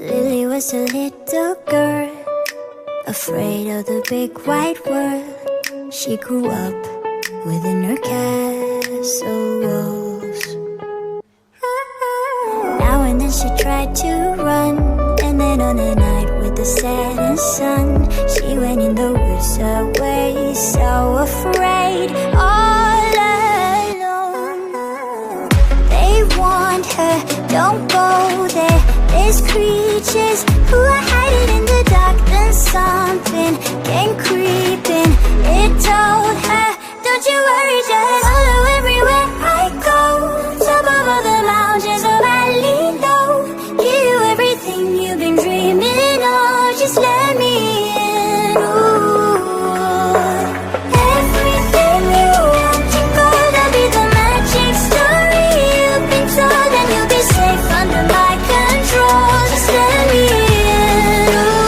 Lily was a little girl, afraid of the big white world. She grew up within her castle walls. Now and then she tried to run, and then on a night with the setting sun, she went in the woods away, so afraid, all alone. They warned her, don't go there, there's creatures who are hiding in the dark. Then something came creeping, it told her, don't you worry, just follow everywhere I go. Top of all the mountains of valley low, give you everything you've been dreaming of. Just let me in. Ooh. Everything you want to go, that'll be the magic story you've been told, and you'll be safe under my control. Just let me in. Ooh.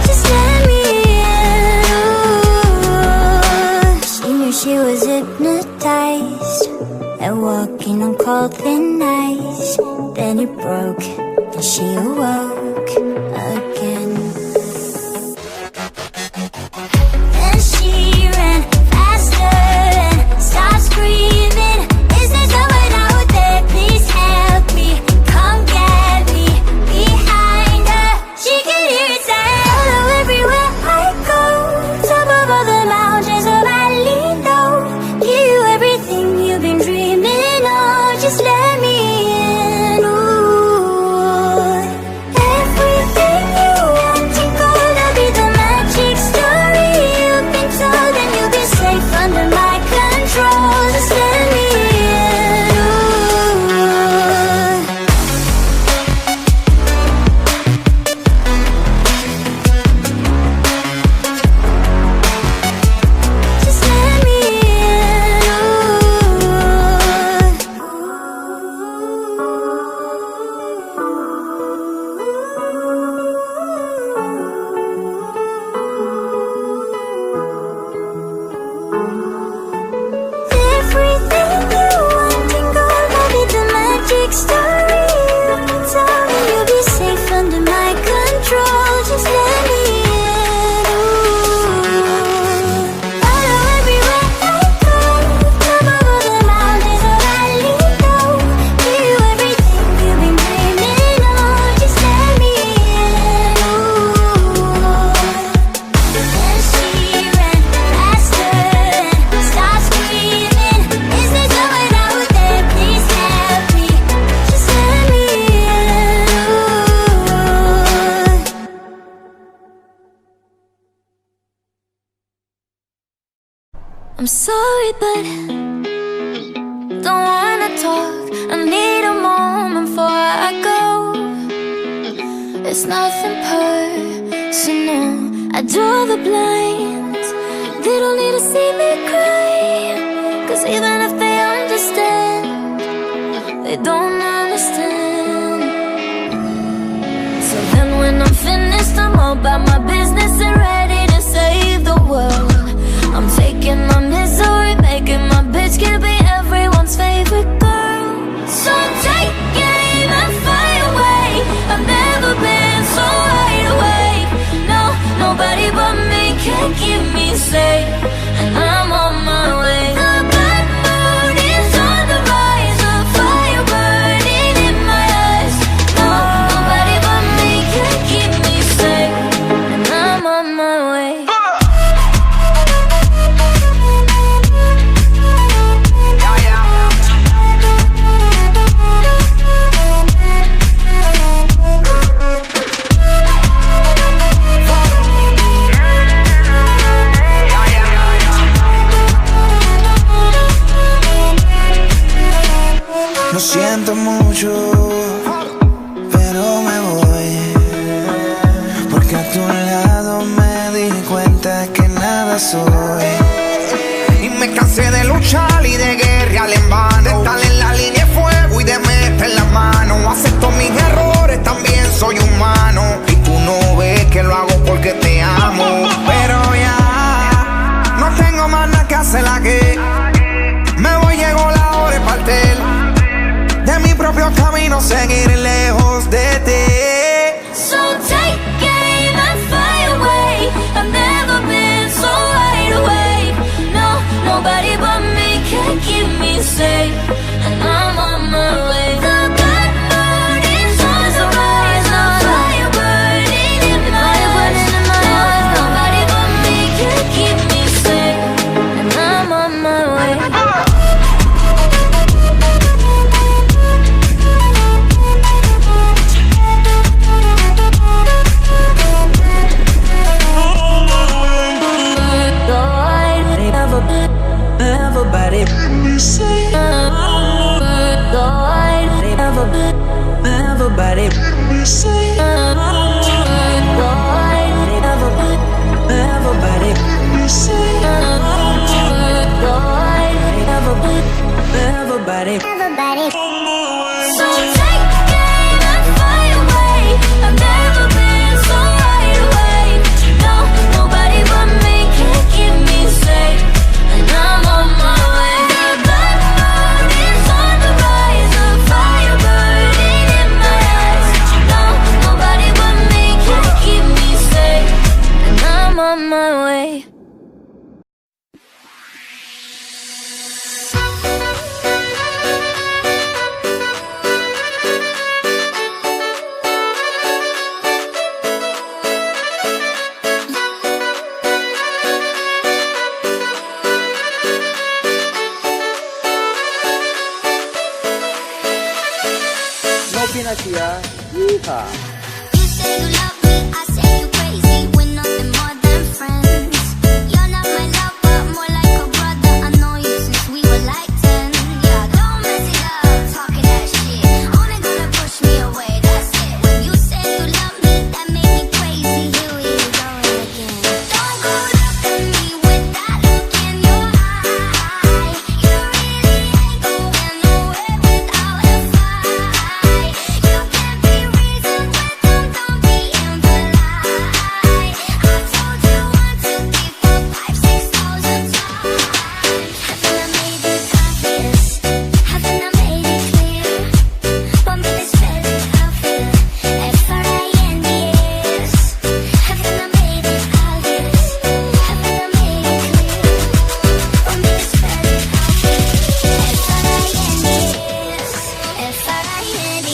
Just let me in. She knew she was hypnotized and walking on cold thin ice. Then it broke and she awoke again. Then she ran faster and started screaming, is there someone out there? Please help me, come get me. Behind her, she could hear it say, follow everywhere I go. Top of all the mountains of valley low, give you everything you've been dreaming of. Just let me in. Ooh. Everything you want to go, that'll be the magic story you've been told, and you'll be safe under my control. Just let me in. Ooh. Just let me Everything you want to go, that'll be the magic story you've been told, and you'll be safe under my control. Just let me in. Ooh. Follow everywhere I go. Top of all the mountains of valley low, give you everything you've been dreaming of. Just let me in. Ooh. Then she ran faster and started screaming, is there someone out there? Please help me. Just let me in. Ooh. I'm sorry, but don't wanna talk. I need a moment before I go. It's nothing personal. I draw the blinds. They don't need to see me cry, 'cause even if they understand, they don't understand. So then when I'm finished, I'm all about my business and ready to save the world. I'm taking my misery, making my bitch can be everyone's favorite girl. So take aim and fly away. I've never been so wide awake. No, nobody but me can keep me safe, and I'm on my way. The bad mood is on the rise, a fire burning in my eyes. No, nobody but me can keep me safe, and I'm on my way. Lo siento mucho, pero me voy, porque a tu lado me di cuenta que nada soy. Y me cansé de luchar y de guerrear en vano, de estar en la línea de fuego y de meter la mano. Acepto mis errores, también soy humano, y tú no ves que lo hago porque te amo. Pero ya hace la que me voy, llegó la hora de partir de mi propio camino, seguir lejos de ti. So take aim and fly away. I've never been so wide awake. No, nobody but me can keep me safe, and I'm on my way. The good morning sun's a rise, a fire burning in my eyes. No, nobody but me can keep me safe, and I'm on my way. Everybody, everybody. So take aim and fly away. I've never been so wide awake. No, nobody but me can keep me safe, and I'm on my way. The black morning's on the rise, a fire burning in my eyes. No, nobody but me can keep me safe, and I'm on my way. No Pinasia, yeehaw. You say you love me, I say you crazy. We're nothing more than friends. You're not my love, but more like a brother. I know you since we were like 10. Yeah, don't mess it up, talking that shit. Only gonna push me away, that's it. When you say you love me, that made me crazy. Here we go again. Don't go look at me with that look in your eye. You really ain't going nowhere without a fight. You can't be reasoned with them, don't be impolite. I told you 1, 2, 3, 4, 5, 6,000 times. Haven't I made it obvious? Haven't I made it clear? Want me to spell it out for you? F-R-I-N-D-S. Haven't I made it obvious? Haven't I made it clear? Want me to spell it out for you? F-R-I-N-D-S. F-R-I-N-D-S.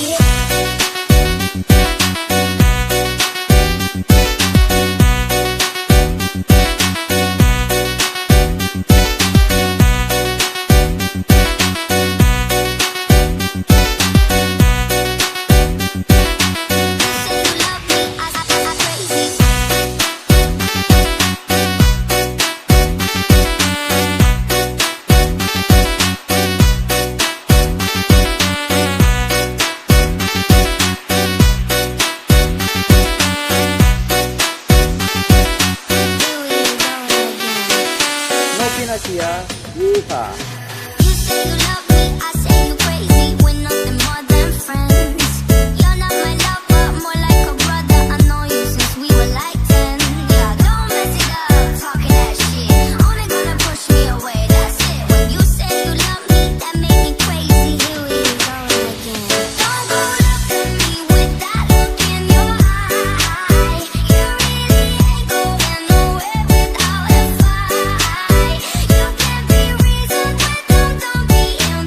Say you love me, I'm crazy. Here we go again. No Pinasia, yeehaw. You say you love me, I say you crazy. We're nothing more than friends. You're not my love, but more like a brother. I know you since we were like 10. Yeah, don't mess it up, talking that shit. Only gonna push me away, that's it. When you say you love me, that made me crazy. Here we go again. Don't go look at me with that look in your eye. You really ain't going nowhere without a fight. You can't be reasoned with them, don't be impolite.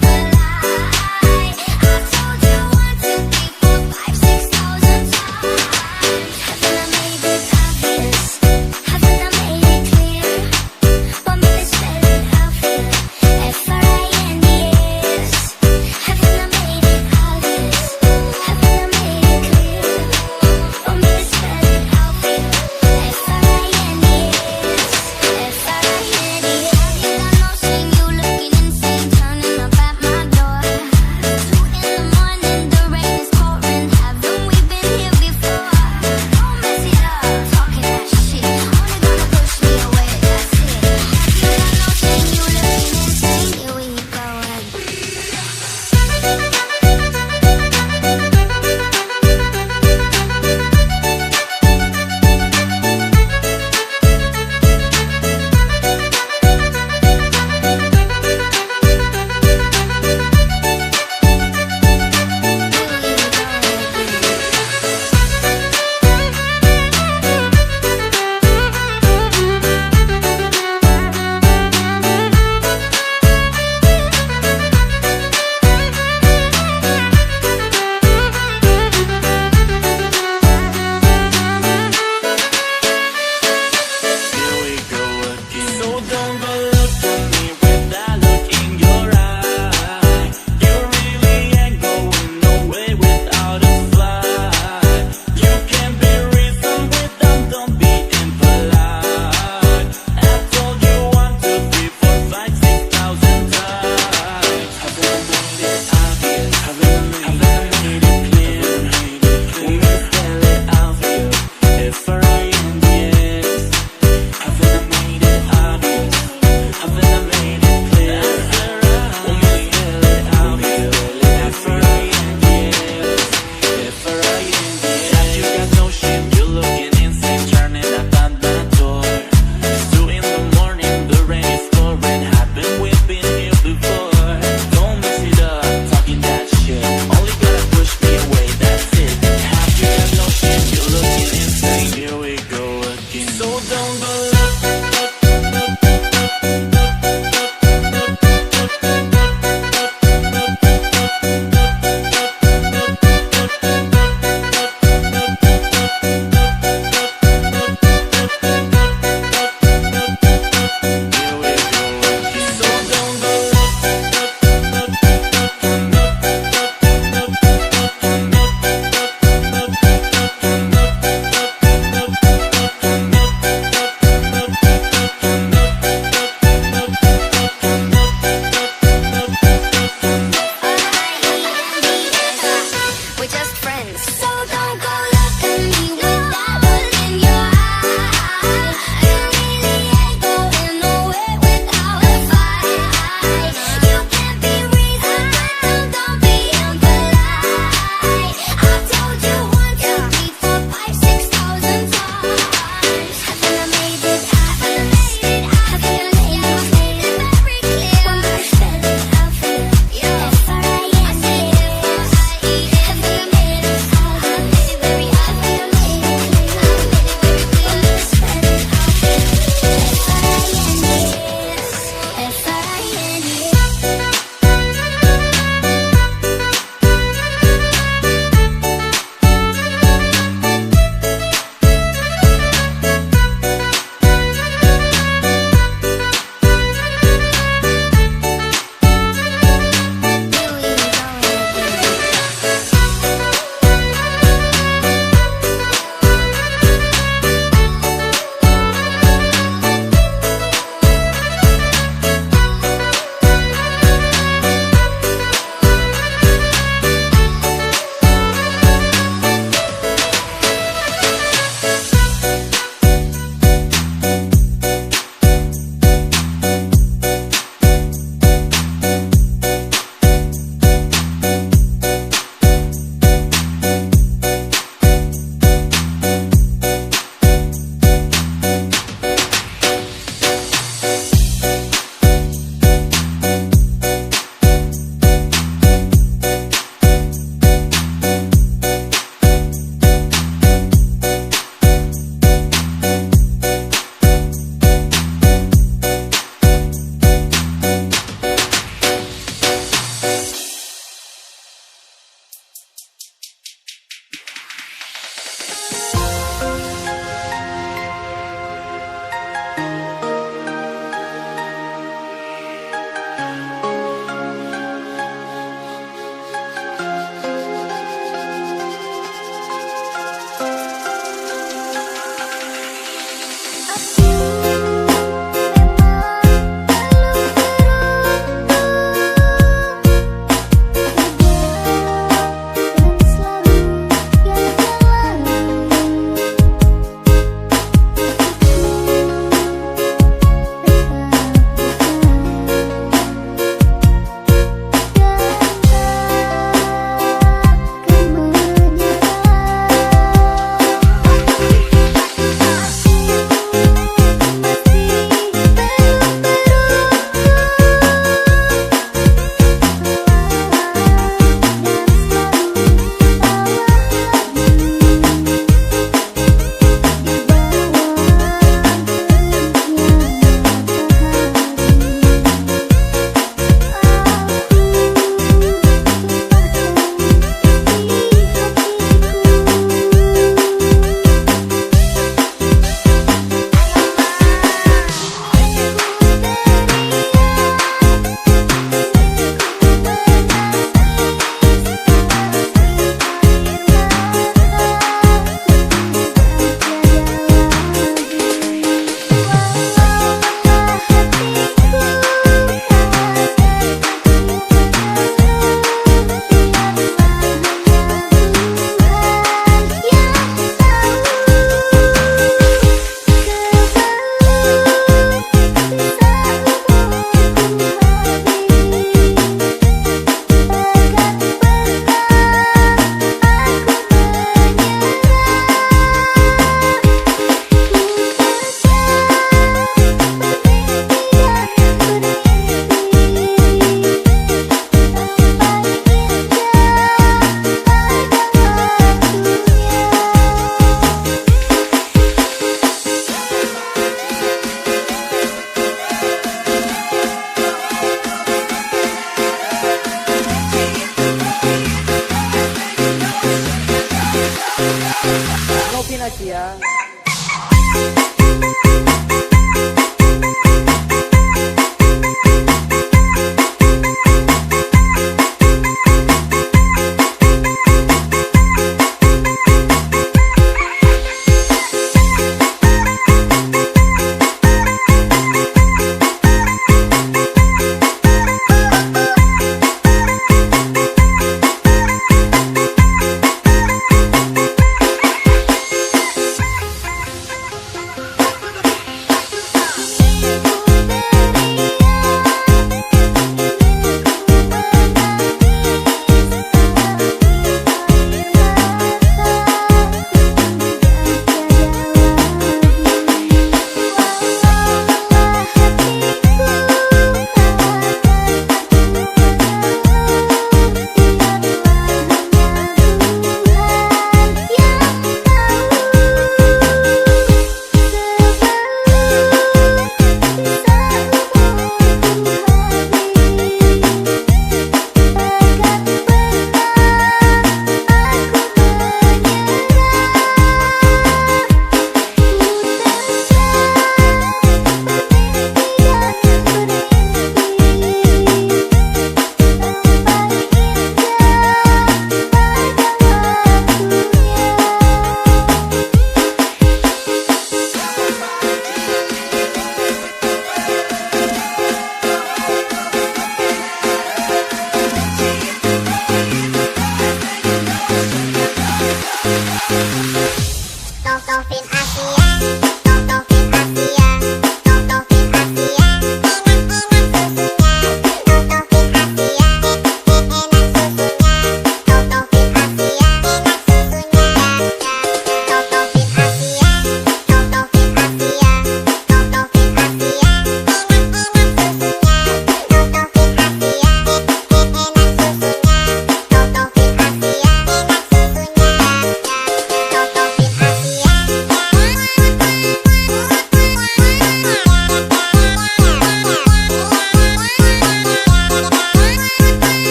Asia.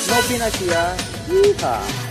No Pin Asia. Yeehaw!